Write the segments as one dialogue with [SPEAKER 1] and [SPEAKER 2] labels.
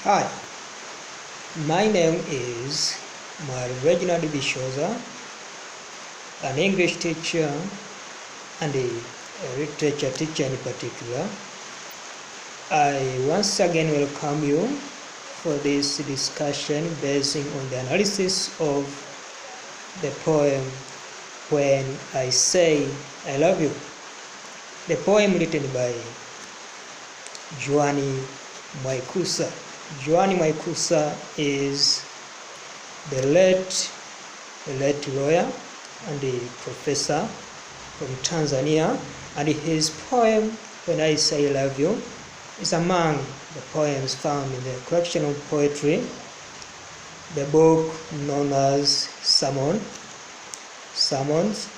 [SPEAKER 1] Hi, my name is Regnard Bishoza, an English teacher and a literature teacher in particular. I once again welcome you for this discussion basing on the analysis of the poem When I Say I Love You. The poem written by Jwani Mwaikusa. Jwani Mwaikusa is the late lawyer and a professor from Tanzania, and his poem When I Say I Love You is among the poems found in the collection of poetry, the book known as Sermons,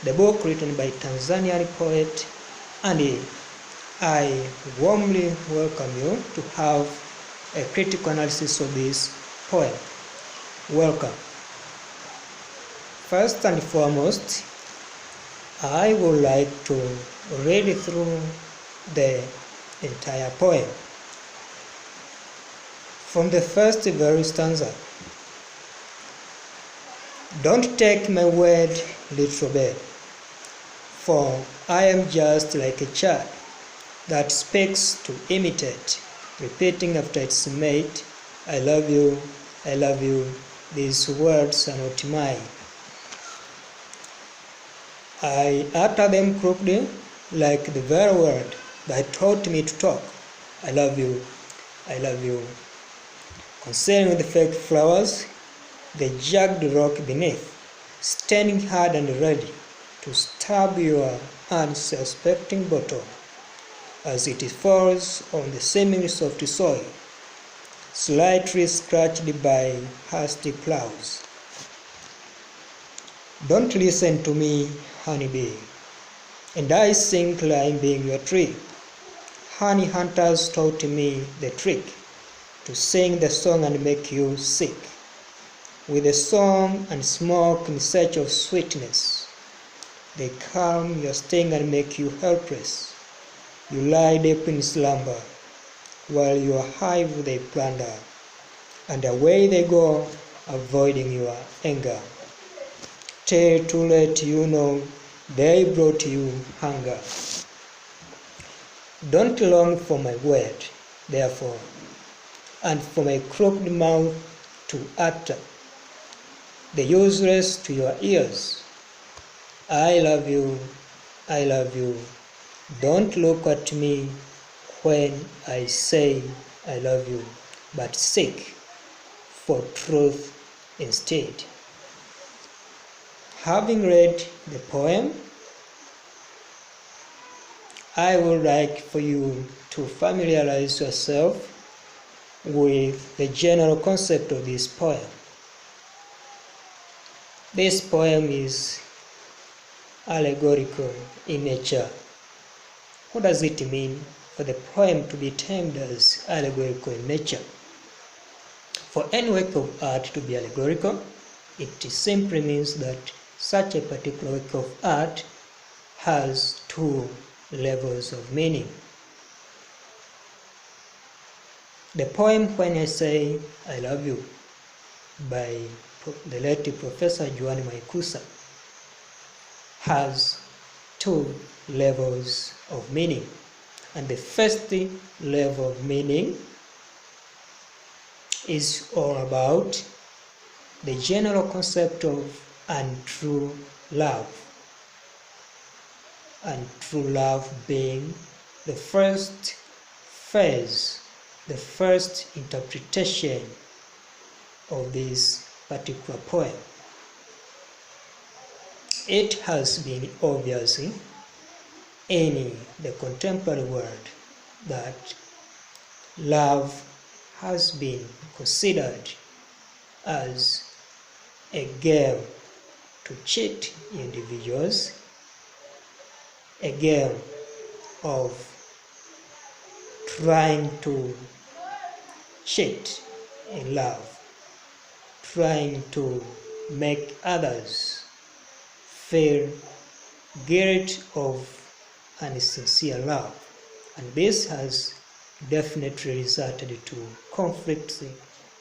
[SPEAKER 1] the book written by Tanzanian poet, and I warmly welcome you to have a critical analysis of this poem. Welcome. First and foremost, I would like to read through the entire poem. From the first very stanza. Don't take my word literally, for I am just like a child that speaks to imitate, repeating after its mate, I love you, I love you, these words are not mine. I utter them crookedly like the very word that taught me to talk, I love you, I love you. Concealing with fake flowers, the jagged rock beneath, standing hard and ready to stab your unsuspecting bottom as it falls on the seemingly soft soil, slightly scratched by hasty plows. Don't listen to me, honeybee, and I sing climbing your tree. Honey hunters taught me the trick to sing the song and make you sick. With the song and smoke in search of sweetness, they calm your sting and make you helpless. You lie deep in slumber, while your hive they plunder, and away they go, avoiding your anger. Till too late you know they brought you hunger. Don't long for my word, therefore, and for my crooked mouth to utter the useless to your ears. I love you, I love you. Don't look at me when I say I love you, but seek for truth instead. Having read the poem, I would like for you to familiarize yourself with the general concept of this poem. This poem is allegorical in nature. What does it mean for the poem to be termed as allegorical in nature? For any work of art to be allegorical, it simply means that such a particular work of art has two levels of meaning. The poem When I Say I Love You by the late Professor Jwani Mwaikusa has two levels of meaning. And the first level of meaning is all about the general concept of untrue love. Untrue love being the first phase, the first interpretation of this particular poem. It has been obvious in the contemporary world that love has been considered as a game to cheat individuals, a game of trying to cheat in love, trying to make others feel guilt of insincere love. And this has definitely resulted to conflicts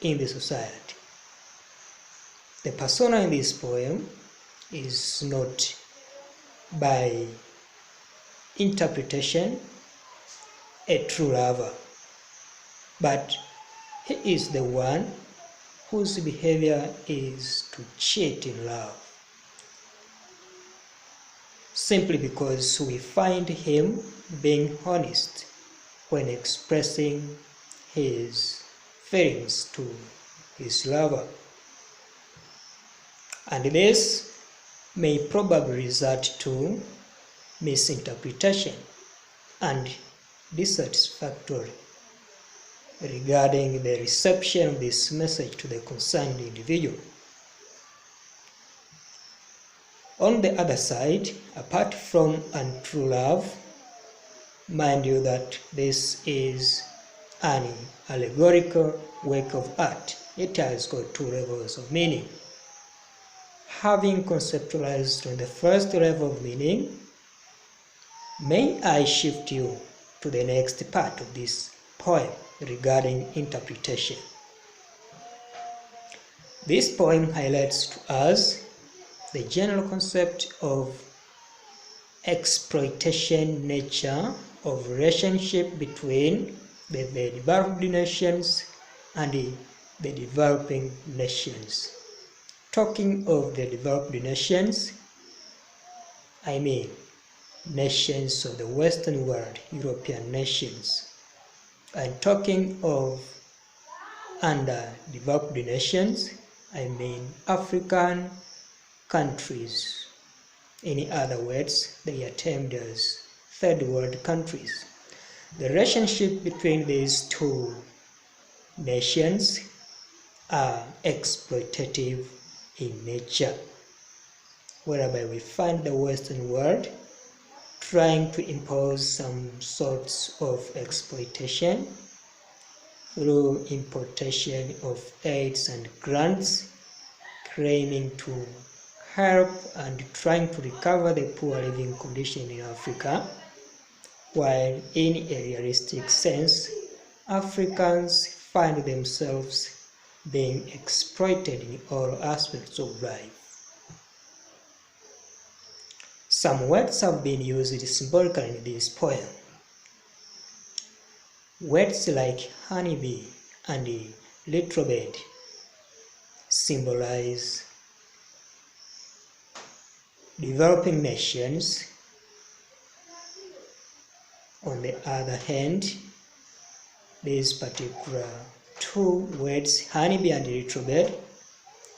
[SPEAKER 1] in the society. The persona in this poem is not by interpretation a true lover, but he is the one whose behavior is to cheat in love, simply because we find him being honest when expressing his feelings to his lover. And this may probably result to misinterpretation and dissatisfactory regarding the reception of this message to the concerned individual. On the other side, apart from untrue love, mind you that this is an allegorical work of art. It has got two levels of meaning. Having conceptualized on the first level of meaning, may I shift you to the next part of this poem regarding interpretation. This poem highlights to us the general concept of exploitation nature of relationship between the developed nations and the developing nations. Talking of the developed nations, I mean nations of the Western world, European nations. And talking of underdeveloped nations, I mean African countries. In other words, they are termed as third world countries. The relationship between these two nations are exploitative in nature, whereby we find the Western world trying to impose some sorts of exploitation through importation of aids and grants, claiming to help and trying to recover the poor living condition in Africa, while in a realistic sense, Africans find themselves being exploited in all aspects of life. Some words have been used symbolically in this poem. Words like honeybee and little bird symbolize developing nations. On the other hand, these particular two words, honeybee and little bird,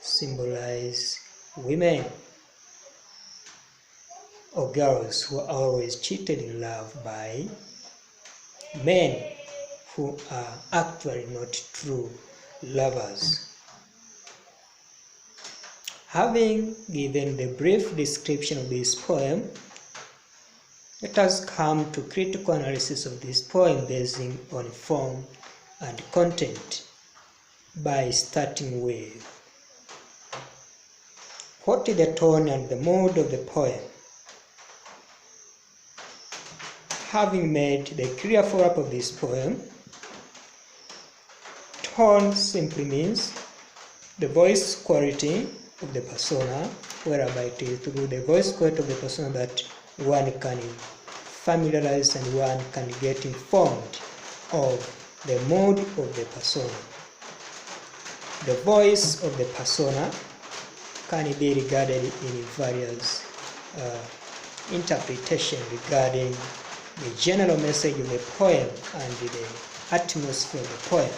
[SPEAKER 1] symbolize women or girls who are always cheated in love by men who are actually not true lovers. Having given the brief description of this poem, let us come to critical analysis of this poem basing on form and content by starting with what is the tone and the mood of the poem. Having made the clear follow-up of this poem, tone simply means the voice quality of the persona, whereby it is through the voice quality of the persona that one can familiarize and one can get informed of the mood of the persona. The voice of the persona can be regarded in various interpretations regarding the general message of the poem and the atmosphere of the poem.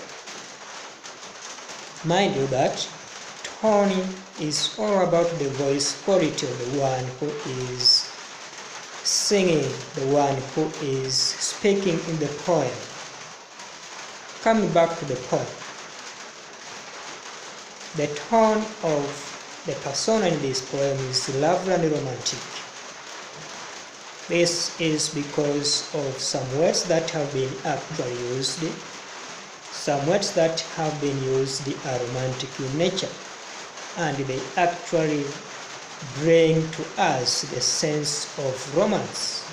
[SPEAKER 1] Mind you that tone is all about the voice quality of the one who is singing, the one who is speaking in the poem. Coming back to the poem, the tone of the persona in this poem is lovely and romantic. This is because of some words that have been actually used. Some words that have been used are romantic in nature, and they actually bring to us the sense of romance.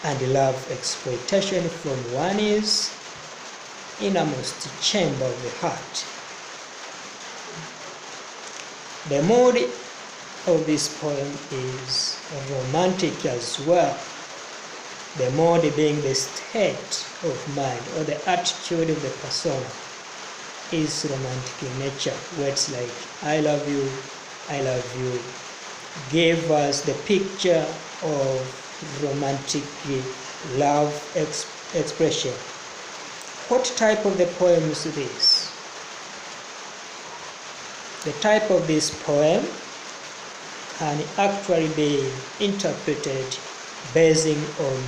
[SPEAKER 1] and love exploitation from one's innermost chamber of the heart. The mood of this poem is romantic as well. The mood being the state of mind or the attitude of the persona is romantic in nature. Words like I love you give us the picture of romantic love expression. What type of the poem is this? The type of this poem can actually be interpreted basing on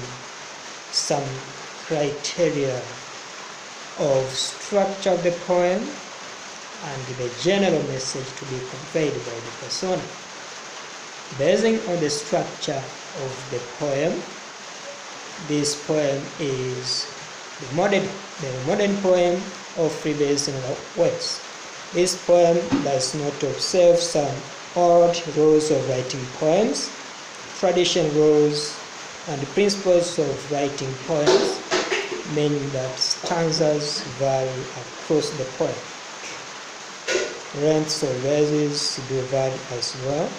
[SPEAKER 1] some criteria of structure of the poem and the general message to be conveyed by the persona. Basing on the structure of the poem, this poem is the modern poem of freebasing words. This poem does not observe some old rules of writing poems, traditional rules and principles of writing poems, meaning that stanzas vary across the poem. Lengths of verses do vary as well.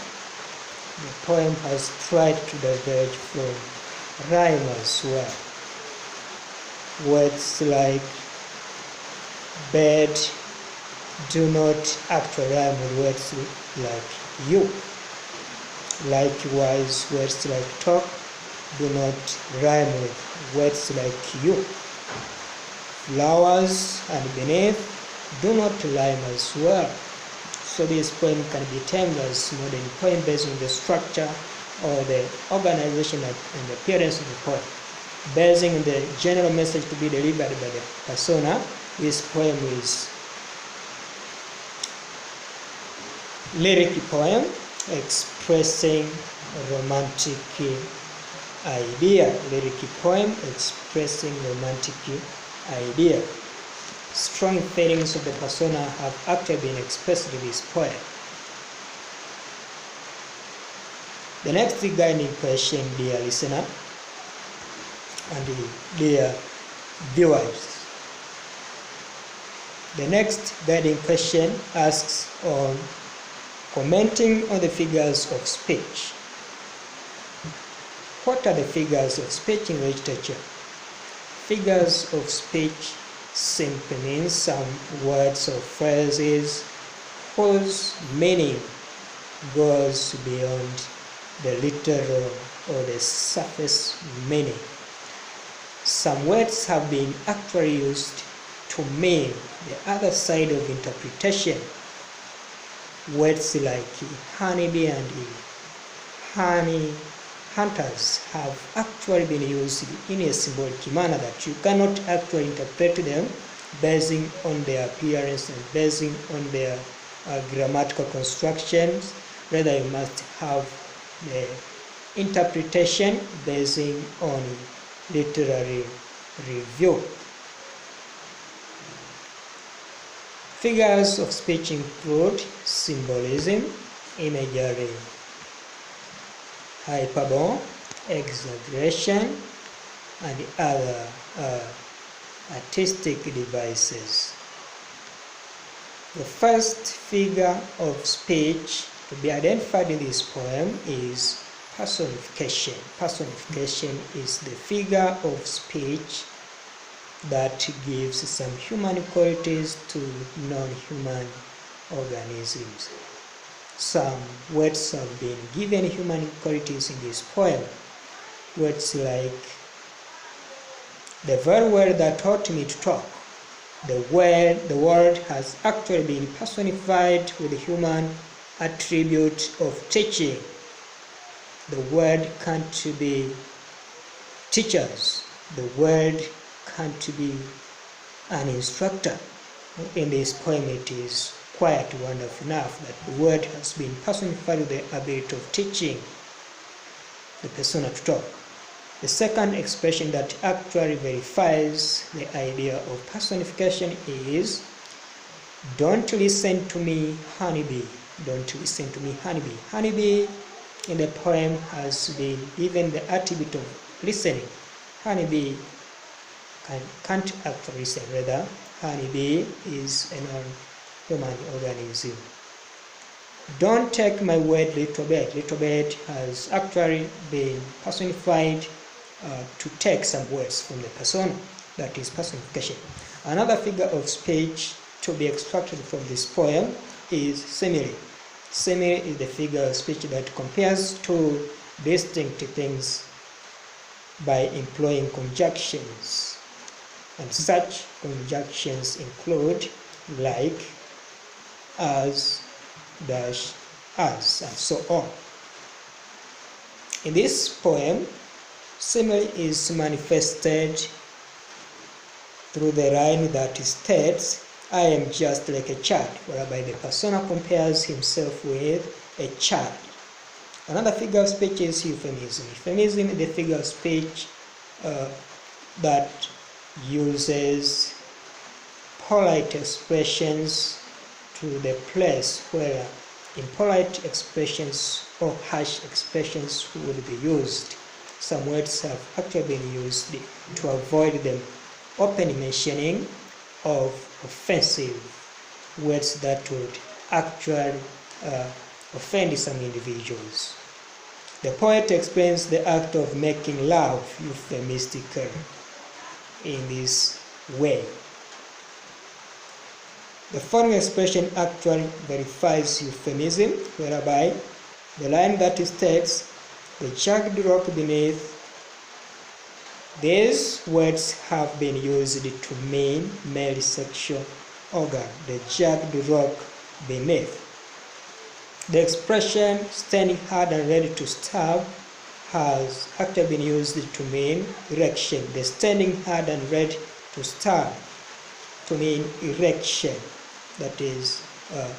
[SPEAKER 1] The poem has tried to diverge from rhyme as well. Words like bed do not actually rhyme with words like you. Likewise, words like talk do not rhyme with words like you. Flowers and beneath do not rhyme as well. So this poem can be termed as modern poem based on the structure or the organization and the appearance of the poem. Basing on the general message to be delivered by the persona, this poem is lyric poem expressing romantic idea. Lyric poem expressing romantic idea. Strong feelings of the persona have actually been expressed in this poem. The next guiding question, dear listener and dear viewers. The next guiding question asks on commenting on the figures of speech. What are the figures of speech in literature? Figures of speech simply means some words or phrases whose meaning goes beyond the literal or the surface meaning. Some words have been actually used to mean the other side of interpretation. Words like honeybee and honey hunters have actually been used in a symbolic manner that you cannot actually interpret them basing on their appearance and basing on their grammatical constructions. Rather, you must have the interpretation basing on literary review. Figures of speech include symbolism, imagery, hyperbole, exaggeration, and other artistic devices. The first figure of speech to be identified in this poem is personification. Personification is the figure of speech that gives some human qualities to non-human organisms. Some words have been given human qualities in this poem. Words like the very word that taught me to talk. The word has actually been personified with the human attribute of teaching. The word can't be teachers. The word can't be an instructor. In this poem, it is quite wonderful enough that the word has been personified with the ability of teaching the persona to talk. The second expression that actually verifies the idea of personification is, don't listen to me, honeybee. Don't listen to me, honeybee. Honeybee in the poem has been given the attribute of listening. honeybee can't actually say, rather honeybee is a non-human organism. Don't take my word, little bird. Little bird has actually been personified to take some words from the persona, that is personification. Another figure of speech to be extracted from this poem is simile. Simile is the figure of speech that compares two distinct things by employing conjunctions, and such conjunctions include like, as, dash, as, and so on. In this poem, simile is manifested through the line that states, I am just like a child, whereby the persona compares himself with a child. Another figure of speech is euphemism. Euphemism is the figure of speech that uses polite expressions to the place where impolite expressions or harsh expressions would be used. Some words have actually been used to avoid the open mentioning of offensive words that would actually offend some individuals. The poet explains the act of making love euphemistically in this way. The following expression actually verifies euphemism, whereby the line that states, the jagged rock beneath, these words have been used to mean male sexual organ, the jagged rock beneath. The expression standing hard and ready to stab has actually been used to mean erection. The standing hard and ready to stab to mean erection, that is a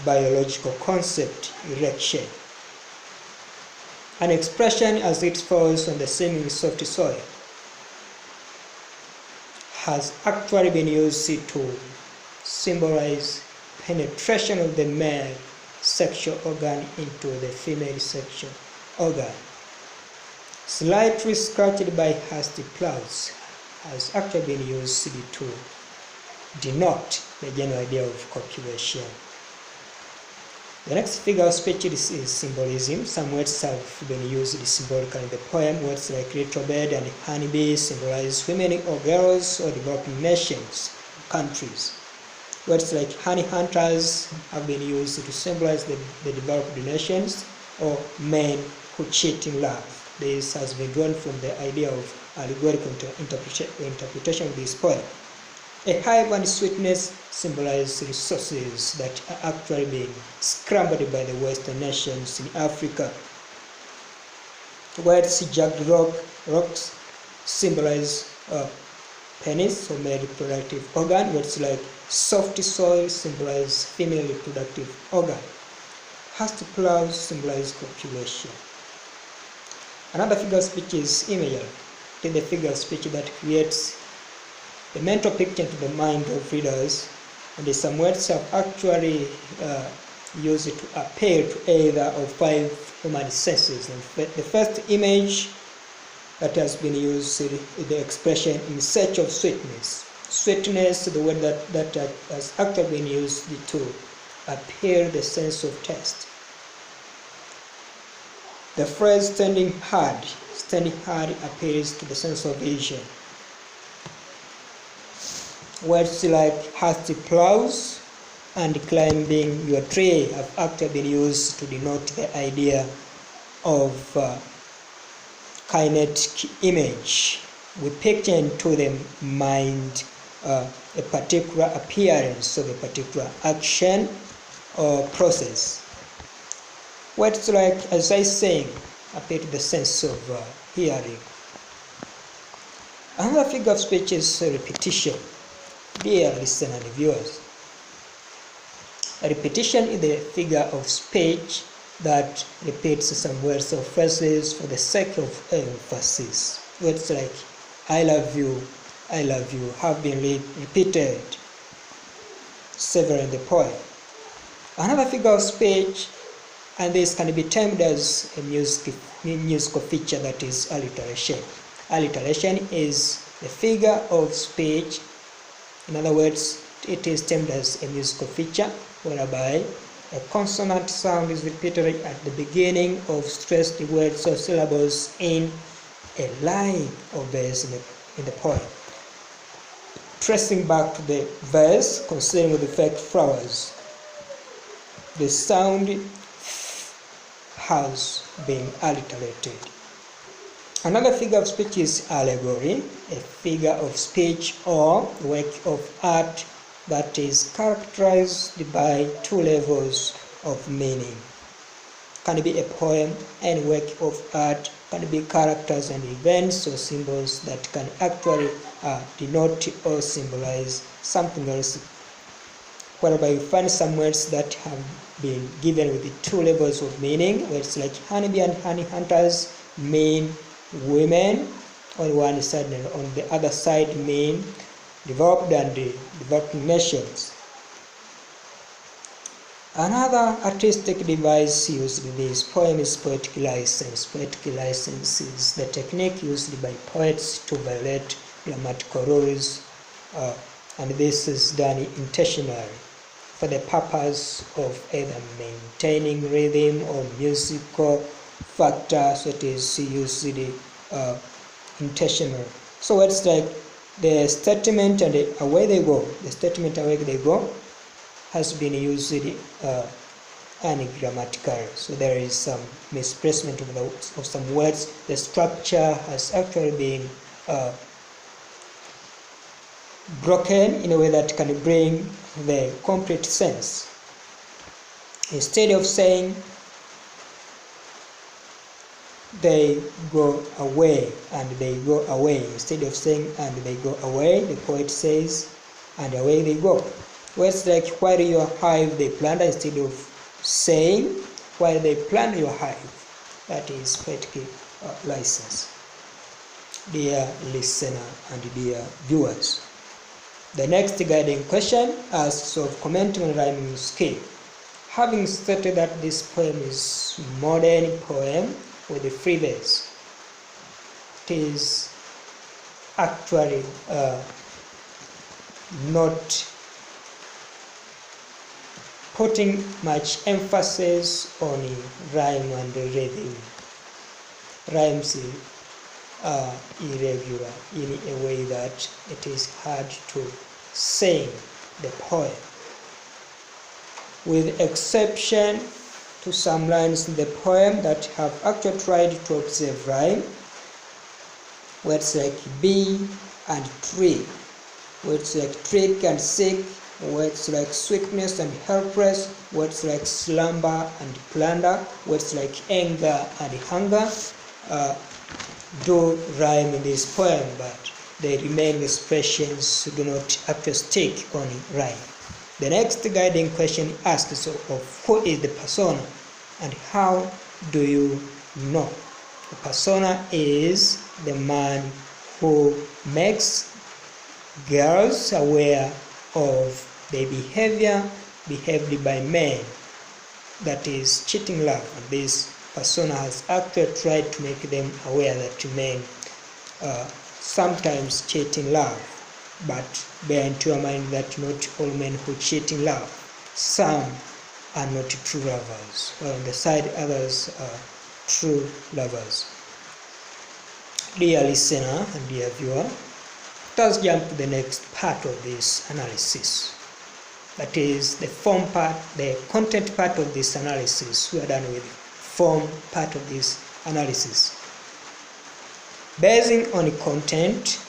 [SPEAKER 1] biological concept, erection. An expression as it falls on the seemingly soft soil has actually been used to symbolize penetration of the male sexual organ into the female sexual organ. Slightly scratched by hasty plows has actually been used to denote the general idea of copulation. The next figure of speech is symbolism. Some words have been used symbolically in the poem. Words like little bird and honeybee symbolize women or girls or developing nations, countries. Words like honey hunters have been used to symbolize the developed nations or men who cheat in love. This has been drawn from the idea of allegorical interpretation of this poem. A hive and sweetness symbolize resources that are actually being scrambled by the Western nations in Africa. Words jagged rocks symbolize penis or male reproductive organ. Words like soft soil symbolize female reproductive organ. Hasty plows symbolize copulation. Another figure of speech is imagery. It is the figure of speech that creates the mental picture into the mind of readers, and some words have actually used to appeal to either of five human senses. And the first image that has been used is the expression in search of sweetness. Sweetness, the word that has actually been used to appeal the sense of taste. The phrase standing hard appeals to the sense of vision. Words like hasty plows and climbing your tree have actually been used to denote the idea of kinetic image. We picture into the mind a particular appearance of a particular action or process. Words like, as I sing, appeal to the sense of hearing. Another figure of speech is repetition. Dear listeners and viewers, repetition is the figure of speech that repeats some words or phrases for the sake of emphasis. Words like I love you have been repeated several in the poem. Another figure of speech, and this can be termed as a musical feature, that is alliteration. Alliteration is the figure of speech. In other words, it is termed as a musical feature whereby a consonant sound is repeated at the beginning of stressed words or syllables in a line or verse in the poem. Tracing back to the verse concerning the fake flowers, the sound has been alliterated. Another figure of speech is allegory, a figure of speech or work of art that is characterized by two levels of meaning. Can be a poem and work of art, can be characters and events or symbols that can actually denote or symbolize something else, whereby you find some words that have been given with the two levels of meaning. Words like honeybee and honey hunters mean women on one side, and on the other side mean developed and developing nations. Another artistic device used in this poem is poetic license. Poetic license is the technique used by poets to violate grammatical rules, and this is done intentionally for the purpose of either maintaining rhythm or musical factor, so it is used intentionally. So it's like the statement and away they go. The statement away they go has been used ungrammatically. So there is some misplacement of some words. The structure has actually been broken in a way that can bring the complete sense. Instead of saying they go away and they go away, instead of saying and they go away, the poet says and away they go. Words like while your hive they plunder, instead of saying while they plunder your hive. That is poetic license. Dear listener and dear viewers, the next guiding question asks of commenting on rhyming skill. Having stated that this poem is modern poem with the free verse, it is actually not putting much emphasis on rhyme and rhythm. Rhymes are irregular in a way that it is hard to sing the poem, with exception to some lines in the poem that have actually tried to observe rhyme. Words like be and tree, words like trick and sick, words like sweetness and helpless, words like slumber and plunder, words like anger and hunger do rhyme in this poem, but they remain expressions do not actually stick on rhyme. The next guiding question asks of who is the persona and how do you know? The persona is the man who makes girls aware of the behavior behaved by men, that is cheating love. And this persona has actually tried to make them aware that men sometimes cheat in love, but bear into your mind that not all men who cheat in love, some are not true lovers, while on the side others are true lovers. Dear listener and dear viewer, let's jump to the next part of this analysis. That is the form part, the content part of this analysis. We are done with form part of this analysis. Basing on content,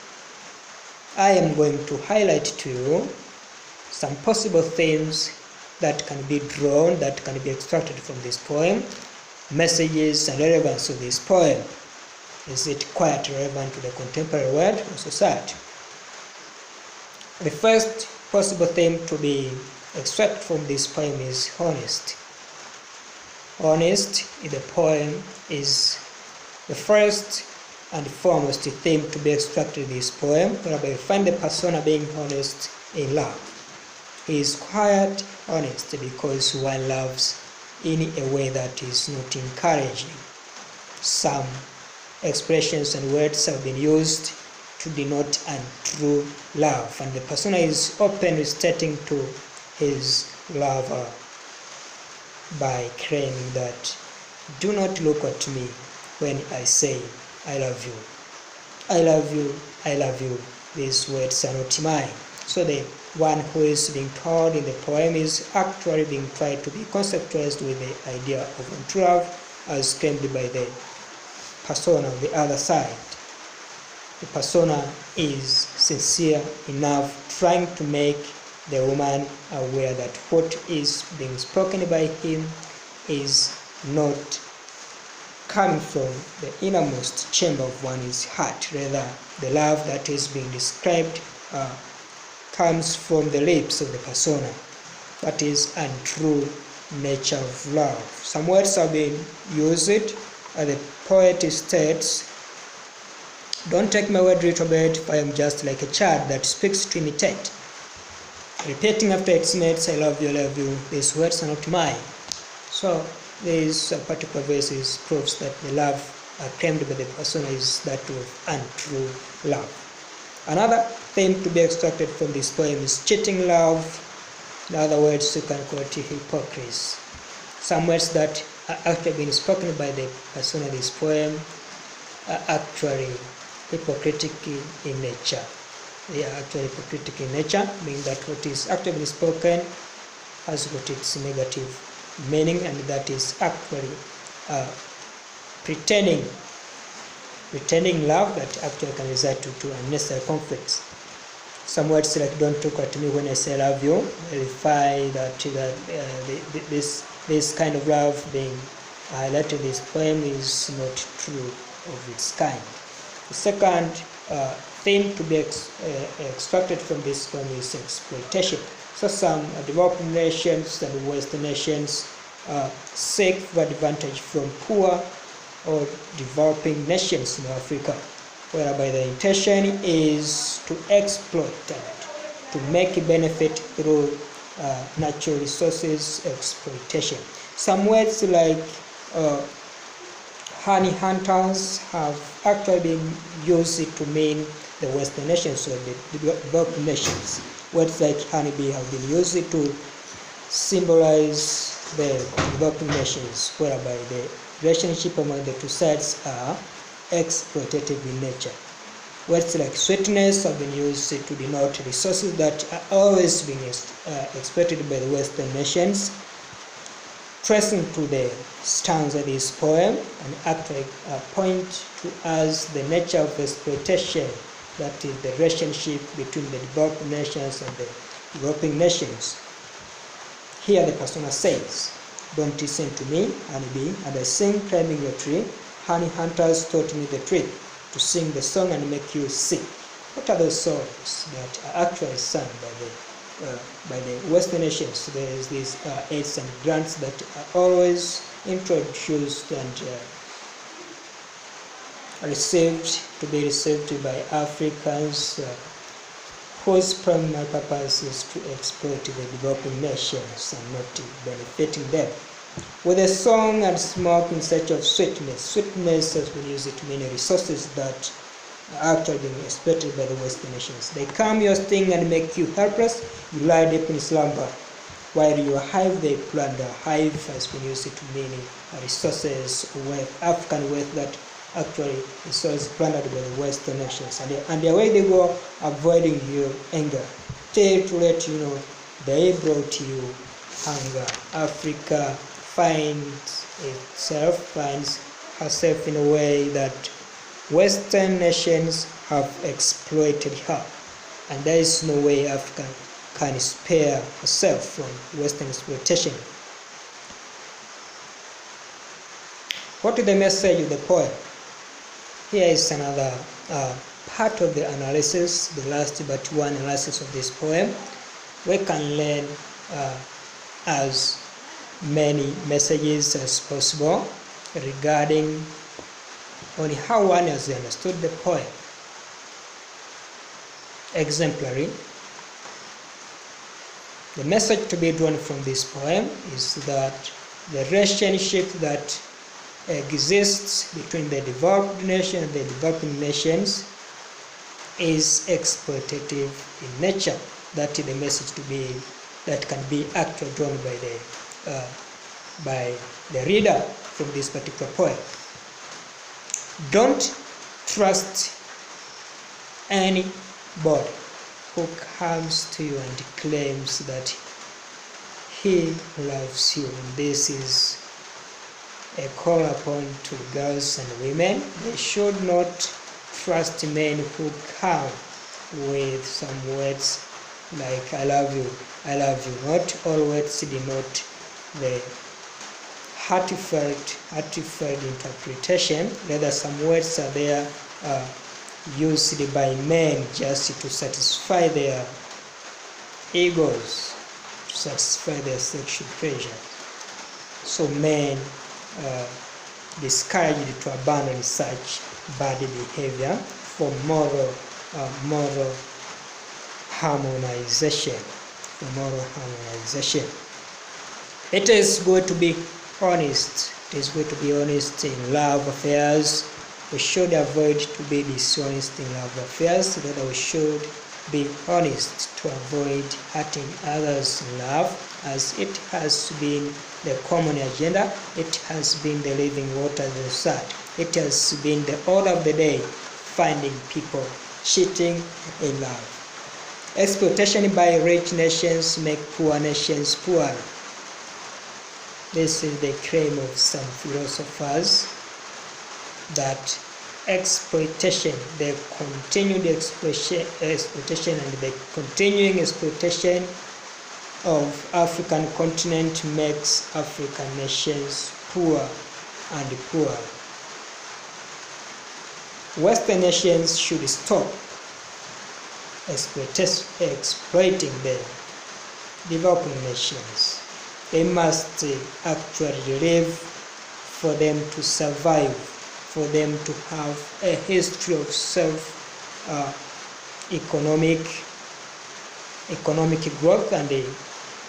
[SPEAKER 1] I am going to highlight to you some possible themes that can be drawn, that can be extracted from this poem, messages and relevance of this poem. Is it quite relevant to the contemporary world or society? The first possible theme to be extracted from this poem is honesty. Honesty in the poem is the first and foremost theme to be extracted in this poem, whereby we find the persona being honest in love. He is quite honest because one loves in a way that is not encouraging. Some expressions and words have been used to denote untrue love, and the persona is openly stating to his lover by claiming that, do not look at me when I say I love you. I love you, I love you. These words are not mine. So the one who is being told in the poem is actually being tried to be conceptualized with the idea of untrue love as claimed by the persona on the other side. The persona is sincere enough, trying to make the woman aware that what is being spoken by him is not coming from the innermost chamber of one's heart. Rather, the love that is being described comes from the lips of the persona. That is untrue nature of love. Some words have been used. The poet states, don't take my word, little bird, for I am just like a child that speaks to imitate. Repeating after its mates, I love you, these words are not mine. So this particular verse proves that the love claimed by the persona is that of untrue love. Another theme to be extracted from this poem is cheating love. In other words, you can call it hypocrisy. Some words that are actually being spoken by the persona of this poem are actually hypocritical in nature. They are actually hypocritical in nature, meaning that what is actually being spoken has got its negative meaning, and that is actually pretending love that actually can result to unnecessary conflicts. Some words like don't look at me when I say I love you verify that this kind of love being highlighted in this poem is not true of its kind. The second theme to be extracted from this poem is exploitation. So some developing nations and Western nations seek for advantage from poor or developing nations in Africa, whereby the intention is to exploit and to make a benefit through natural resources exploitation. Some words like honey hunters have actually been used to mean the Western nations or the developed nations. Words like honeybee have been used to symbolize the developing nations, whereby the relationship among the two sides are exploitative in nature. Words like sweetness have been used to denote resources that are always being exploited by the Western nations. Tracing to the stanza of this poem and actually point to us the nature of exploitation, that is the relationship between the developed nations and the developing nations. Here the persona says, don't listen to me, honeybee, and I sing climbing your tree. Honey hunters taught me the trick to sing the song and make you sing. What are those songs that are actually sung by the Western nations? There is these aids and grants that are always introduced and to be received by Africans, whose primary purpose is to exploit the developing nations and not benefiting them. With a song and smoke in search of sweetness. Sweetness has been used to many resources that are actually being exploited by the Western nations. They calm your sting and make you helpless. You lie deep in slumber. While your hive they plunder. Hive has been used to many resources, wealth, African wealth that actually is plundered by the Western nations. And the way they go, avoiding your anger. Till to let you know they brought you hunger. Africa finds herself in a way that Western nations have exploited her, and there is no way Africa can spare herself from Western exploitation. What is the message of the poem? Here is another part of the analysis, the last but one analysis of this poem. We can learn as many messages as possible regarding on how one has understood the poem. Exemplary. The message to be drawn from this poem is that the relationship that exists between the developed nation and the developing nations is exploitative in nature. That is the message to be that can be actually drawn by the reader from this particular poem. Don't trust anybody who comes to you and claims that he loves you. And this is a call upon to girls and women. They should not trust men who come with some words like I love you, I love you. Not all words denote the heartfelt interpretation. Rather, some words are there used by men just to satisfy their egos, to satisfy their sexual pleasure. So men discouraged to abandon such bad behavior for moral harmonization. It is good to be honest. It is good to be honest in love affairs. We should avoid to be dishonest in love affairs. Rather, we should be honest to avoid hurting others in love, as it has been the common agenda. It has been the living water result. It has been the order of the day, finding people cheating in love. Exploitation by rich nations make poor nations poorer. This is the claim of some philosophers, that exploitation, the continued exploitation and the continuing exploitation of African continent makes African nations poor and poorer. Western nations should stop exploiting the developing nations. They must actually live for them to survive, for them to have a history of self-economic growth and a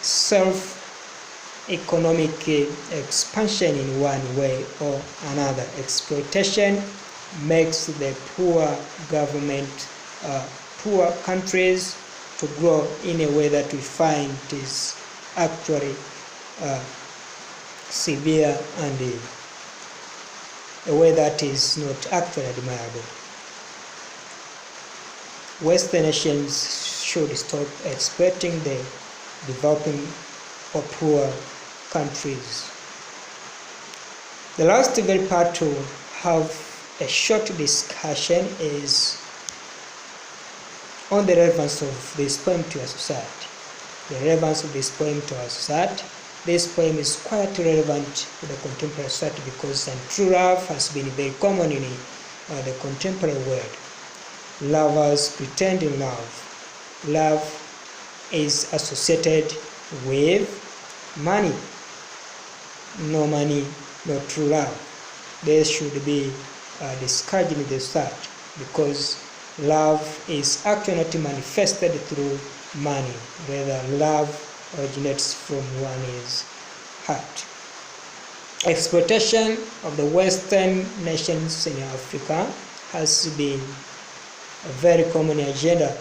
[SPEAKER 1] self-economic expansion in one way or another. Exploitation makes the poor government, poor countries to grow in a way that we find is actually severe and a way that is not actually admirable. Western nations should stop exploiting the developing or poor countries. The last very part to have a short discussion is on the relevance of this poem to our society. The relevance of this poem to our society. This poem is quite relevant to the contemporary society because true love has been very common in the contemporary world. Lovers pretending love. Love is associated with money. No money, no true love. There should be discouraging the society because love is actually not manifested through money. Rather, love originates from one's heart. Exploitation of the Western nations in Africa has been a very common agenda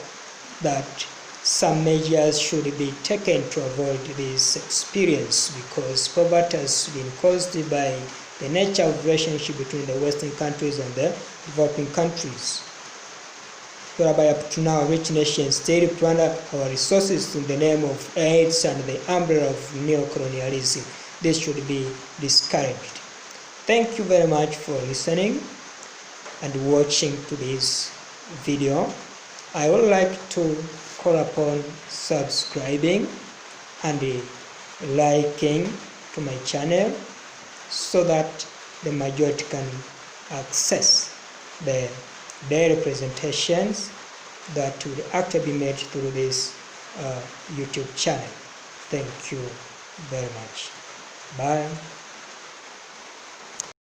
[SPEAKER 1] that some measures should be taken to avoid this experience because poverty has been caused by the nature of relationship between the Western countries and the developing countries, whereby up to now rich nations still plunder our resources in the name of AIDS and the umbrella of neocolonialism. This should be discouraged. Thank you very much for listening and watching to this video. I would like to call upon subscribing and liking to my channel so that the majority can access the daily presentations that will actually be made through this YouTube channel. Thank you very much. Bye.